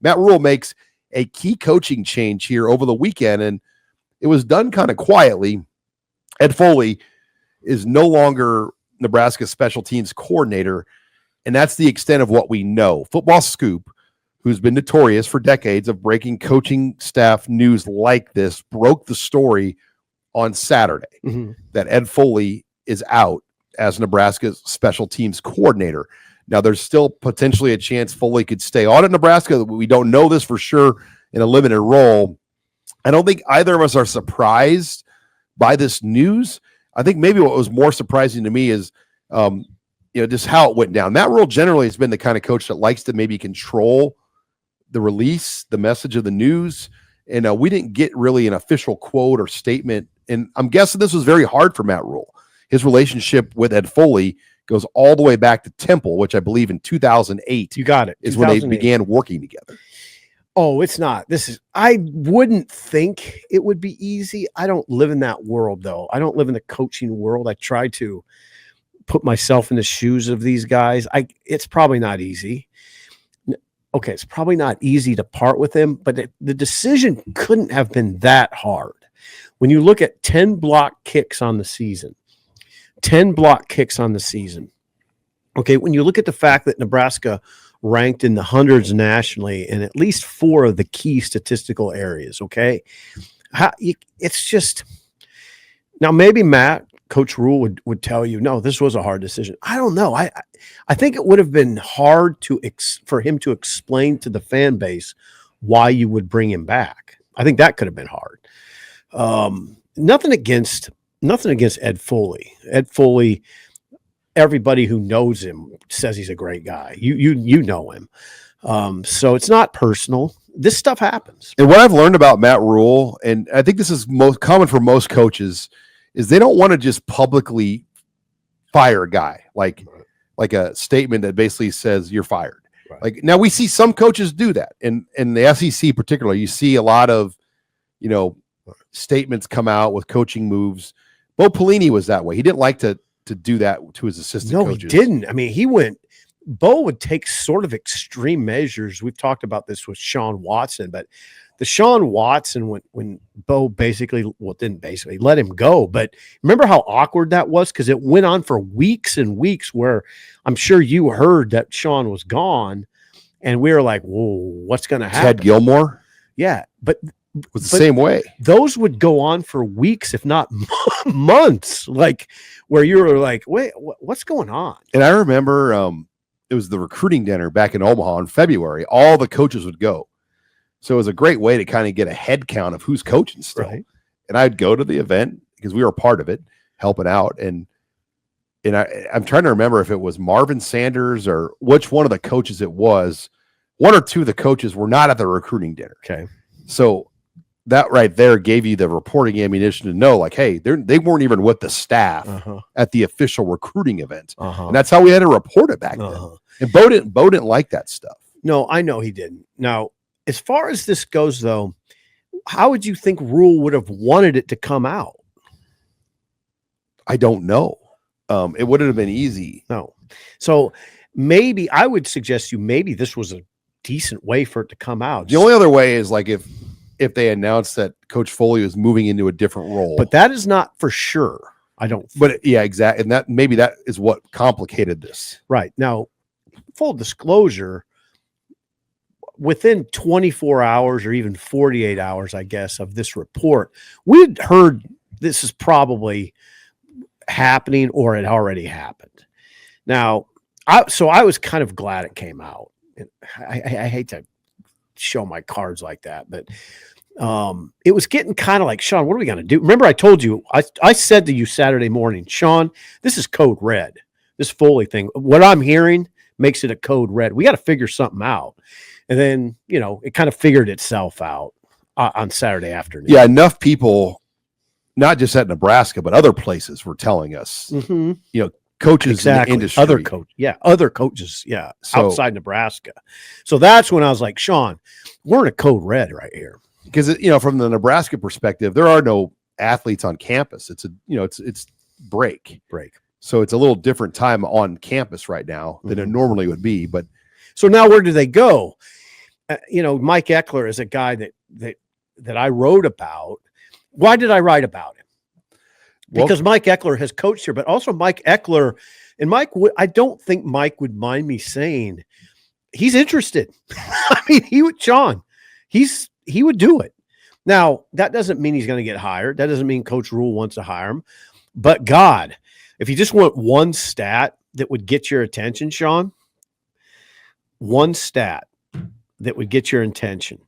Matt Rule makes a key coaching change here over the weekend, and it was done kind of quietly. Ed Foley is no longer Nebraska's special teams coordinator, and that's the extent of what we know. Football Scoop, who's been notorious for decades of breaking coaching staff news like this, broke the story on Saturday that Ed Foley is out as Nebraska's special teams coordinator. Now, there's still potentially a chance Foley could stay on at Nebraska. We don't know this for sure in a limited role. I don't think either of us are surprised by this news. I think maybe what was more surprising to me is, just how it went down. Matt Rule generally has been the kind of coach that likes to maybe control the release, the message of the news. And we didn't get really an official quote or statement. And I'm guessing this was very hard for Matt Rule. His relationship with Ed Foley goes all the way back to Temple, which I believe in 2008. You got it. Is when they began working together. Oh, it's not. I wouldn't think it would be easy. I don't live in that world, though. I don't live in the coaching world. I try to put myself in the shoes of these guys. It's probably not easy. Okay, it's probably not easy to part with him, but the decision couldn't have been that hard. When you look at 10 block kicks on the season, okay, when you look at the fact that Nebraska ranked in the hundreds nationally in at least 4 of the key statistical areas, okay, it's just – now maybe Coach Rule would tell you, no, this was a hard decision. I don't know. I think it would have been hard for him to explain to the fan base why you would bring him back. I think that could have been hard. Nothing against Ed Foley. Ed Foley, everybody who knows him says he's a great guy. You know him. So it's not personal. This stuff happens. And what I've learned about Matt Rule, and I think this is most common for most coaches, is they don't want to just publicly fire a guy like a statement that basically says you're fired. Right. Like now we see some coaches do that. In the SEC particularly, you see a lot of, statements come out with coaching moves. Bo Pelini was that way. He didn't like to do that to his assistant coaches. No, he didn't. I mean, Bo would take sort of extreme measures. We've talked about this with Sean Watson, but the Sean Watson, when Bo didn't basically let him go, but remember how awkward that was? Because it went on for weeks and weeks where I'm sure you heard that Sean was gone, and we were like, whoa, what's going to happen? Ted Gilmore? Yeah, but was the same way. Those would go on for weeks, if not months, like where you were like, wait, what's going on? And I remember it was the recruiting dinner back in Omaha in February. All the coaches would go. So it was a great way to kind of get a head count of who's coaching still. Right. And I'd go to the event because we were a part of it, helping out. And I'm trying to remember if it was Marvin Sanders or which one of the coaches it was. 1 or 2 of the coaches were not at the recruiting dinner. Okay. So that right there gave you the reporting ammunition to know, like, hey, they weren't even with the staff at the official recruiting event. And that's how we had to report it back then. And Bo didn't like that stuff. No, I know he didn't. Now, as far as this goes, though, how would you think Rule would have wanted it to come out? I don't know. It wouldn't have been easy. No. So maybe I would suggest maybe this was a decent way for it to come out. The only other way is like if they announced that Coach Foley was moving into a different role. But that is not for sure. I don't. But yeah, exactly. And that is what complicated this. Right. Now, full disclosure, within 24 hours or even 48 hours, I guess, of this report, we'd heard this is probably happening or it already happened. Now, I was kind of glad it came out. I hate to show my cards like that, but it was getting kind of like, Sean, what are we going to do? Remember, I told you, I said to you Saturday morning, Sean, this is code red. This Foley thing, what I'm hearing makes it a code red. We got to figure something out. And then, it kind of figured itself out on Saturday afternoon. Yeah, enough people, not just at Nebraska, but other places were telling us, coaches in the industry. Other coaches, outside Nebraska. So that's when I was like, Sean, we're in a code red right here. Because, from the Nebraska perspective, there are no athletes on campus. It's it's break. So it's a little different time on campus right now than it normally would be. But so now where do they go? Mike Eckler is a guy that I wrote about. Why did I write about him? Because Mike Eckler has coached here, but also Mike Eckler and Mike. I don't think Mike would mind me saying he's interested. I mean, he would do it. Now, that doesn't mean he's going to get hired. That doesn't mean Coach Rule wants to hire him. But God, if you just want one stat that would get your attention, Sean, one stat that would get your attention.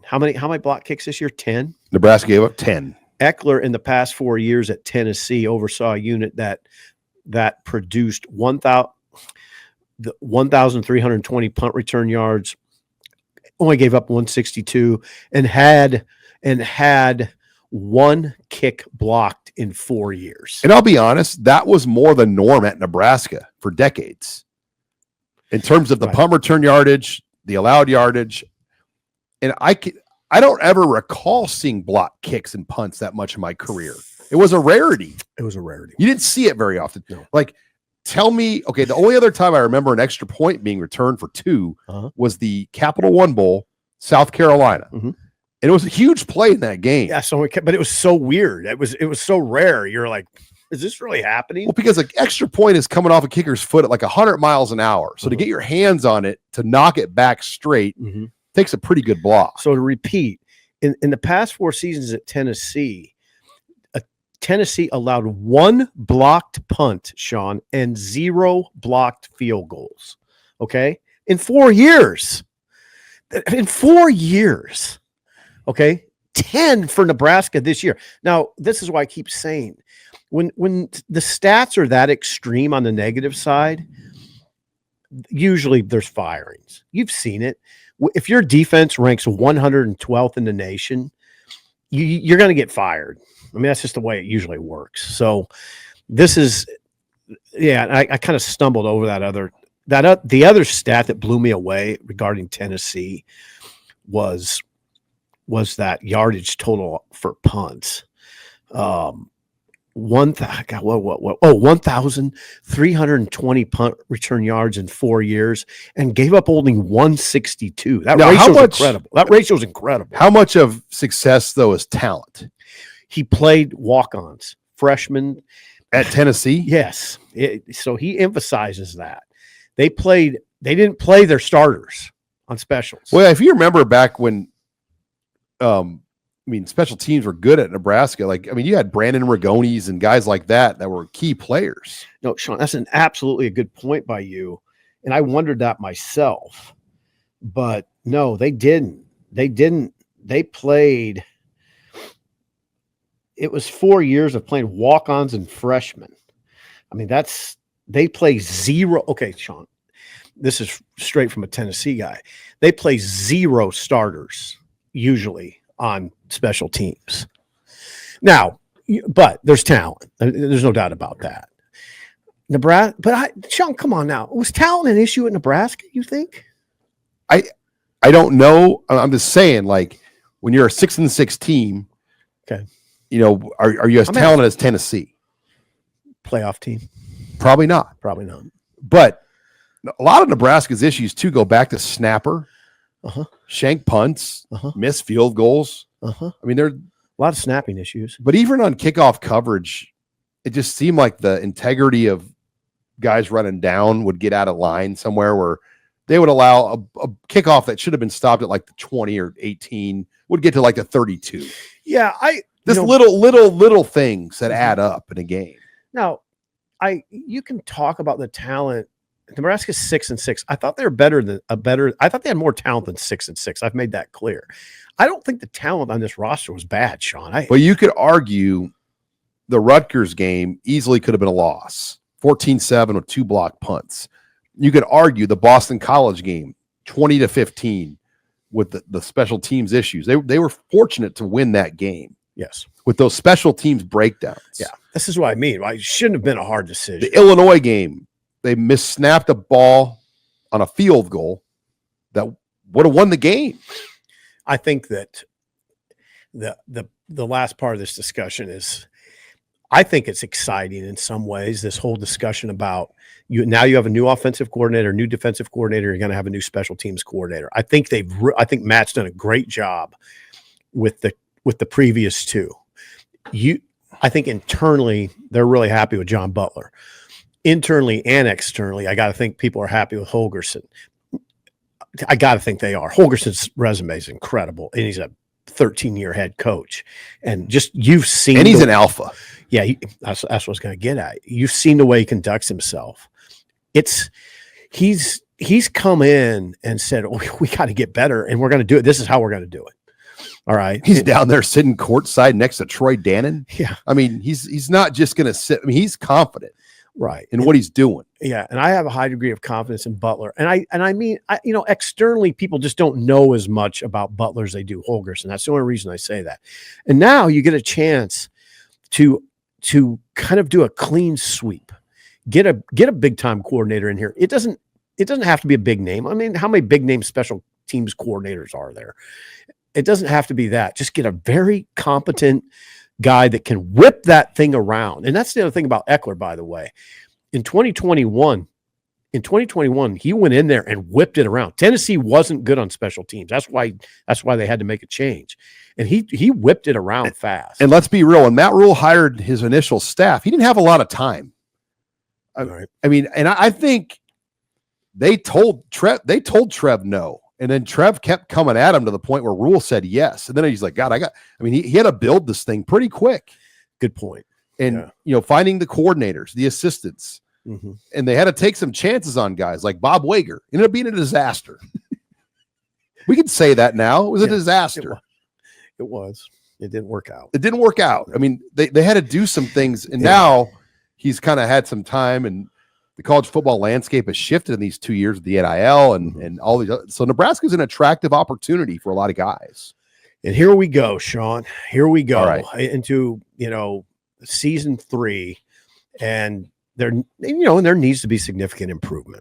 How many block kicks this year? 10? Nebraska gave up 10. Eckler in the past 4 years at Tennessee oversaw a unit that produced 1,320 punt return yards, only gave up 162, and had one kick blocked in 4 years. And I'll be honest, that was more the norm at Nebraska for decades in terms of the punt return yardage, the allowed yardage. And I don't ever recall seeing block kicks and punts that much in my career. It was a rarity. You didn't see it very often. No. Like, tell me, okay, the only other time I remember an extra point being returned for 2 was the Capital One Bowl, South Carolina. Mm-hmm. And it was a huge play in that game. Yeah, but it was so weird. It was so rare. You're like, is this really happening? Well, because an extra point is coming off a kicker's foot at like 100 miles an hour. So to get your hands on it, to knock it back straight, takes a pretty good block. So to repeat, in the past 4 seasons at Tennessee, Tennessee allowed 1 blocked punt, Sean, and 0 blocked field goals. Okay? In 4 years. Okay? 10 for Nebraska this year. Now, this is why I keep saying, when the stats are that extreme on the negative side, usually there's firings. You've seen it. If your defense ranks 112th in the nation, you're going to get fired. I mean, that's just the way it usually works. So this is, I kind of stumbled over the other stat that blew me away regarding Tennessee was that yardage total for punts. 1,320 punt return yards in 4 years and gave up only 162. That ratio is incredible. How much of success, though, is talent? He played walk-ons, freshmen at Tennessee. Yes. So he emphasizes that. They didn't play their starters on specials. Well, if you remember back when, special teams were good at Nebraska. You had Brandon Rigonis and guys like that were key players. No, Sean, that's absolutely a good point by you. And I wondered that myself. But no, they didn't. They played. It was 4 years of playing walk-ons and freshmen. They play 0. Okay, Sean, this is straight from a Tennessee guy. They play 0 starters usually on special teams. Now, but there's talent. There's no doubt about that. Nebraska, but Sean, come on now. Was talent an issue at Nebraska, you think? I don't know. I'm just saying, when you're a 6-6 team, okay, are you as talented as Tennessee? Playoff team? Probably not. But a lot of Nebraska's issues too go back to snapper, shank punts, missed field goals. There are a lot of snapping issues. But even on kickoff coverage, it just seemed like the integrity of guys running down would get out of line somewhere where they would allow a kickoff that should have been stopped at the 20 or 18 would get to the 32. Yeah, little things that add up in a game. Now, you can talk about the talent. Nebraska's 6-6. I thought they were I thought they had more talent than 6-6. I've made that clear. I don't think the talent on this roster was bad, Sean. But you could argue the Rutgers game easily could have been a loss. 14-7 with 2 block punts. You could argue the Boston College game, 20-15 with the special teams issues. They were fortunate to win that game. Yes. With those special teams breakdowns. Yeah. This is what I mean. It shouldn't have been a hard decision. The Illinois game, they missnapped a ball on a field goal that would have won the game. I think that the last part of this discussion is I think it's exciting in some ways, this whole discussion about now you have a new offensive coordinator, new defensive coordinator, you're going to have a new special teams coordinator. I think I think Matt's done a great job with the previous two. I think internally they're really happy with John Butler. Internally and externally, I got to think people are happy with Holgorsen. I got to think they are. Holgerson's resume is incredible, and he's a 13-year head coach. And just you've seen, and he's an alpha. Yeah, that's what I was going to get at. You've seen the way he conducts himself. He's come in and said, "Oh, we got to get better, and we're going to do it. This is how we're going to do it." All right. He's down there sitting courtside next to Troy Dannon. Yeah. I mean, he's not just going to sit. I mean, he's confident, right, in what he's doing. Yeah, and I have a high degree of confidence in Butler. And I mean, externally, people just don't know as much about Butler as they do Holgorsen. That's the only reason I say that. And now you get a chance to kind of do a clean sweep, get a big time coordinator in here. It doesn't have to be a big name. I mean, how many big name special teams coordinators are there? It doesn't have to be that. Just get a very competent guy that can whip that thing around. And that's the other thing about Eckler, by the way. In 2021, he went in there and whipped it around. Tennessee wasn't good on special teams. That's why they had to make a change. And he whipped it around fast. And let's be real, when Matt Rule hired his initial staff, he didn't have a lot of time. Right. I mean, and I think they told Trev no. And then Trev kept coming at him to the point where Rule said yes. And then he's like, God, he had to build this thing pretty quick. Good point. And, finding the coordinators, the assistants, and they had to take some chances on guys like Bob Wager. It ended up being a disaster. We can say that now. It was a disaster. It was. It didn't work out. It didn't work out. I mean, they had to do some things. And now he's kind of had some time, and the college football landscape has shifted in these 2 years with the NIL and all these. So Nebraska's an attractive opportunity for a lot of guys. And here we go, Sean. Here we go into, season 3. And there needs to be significant improvement.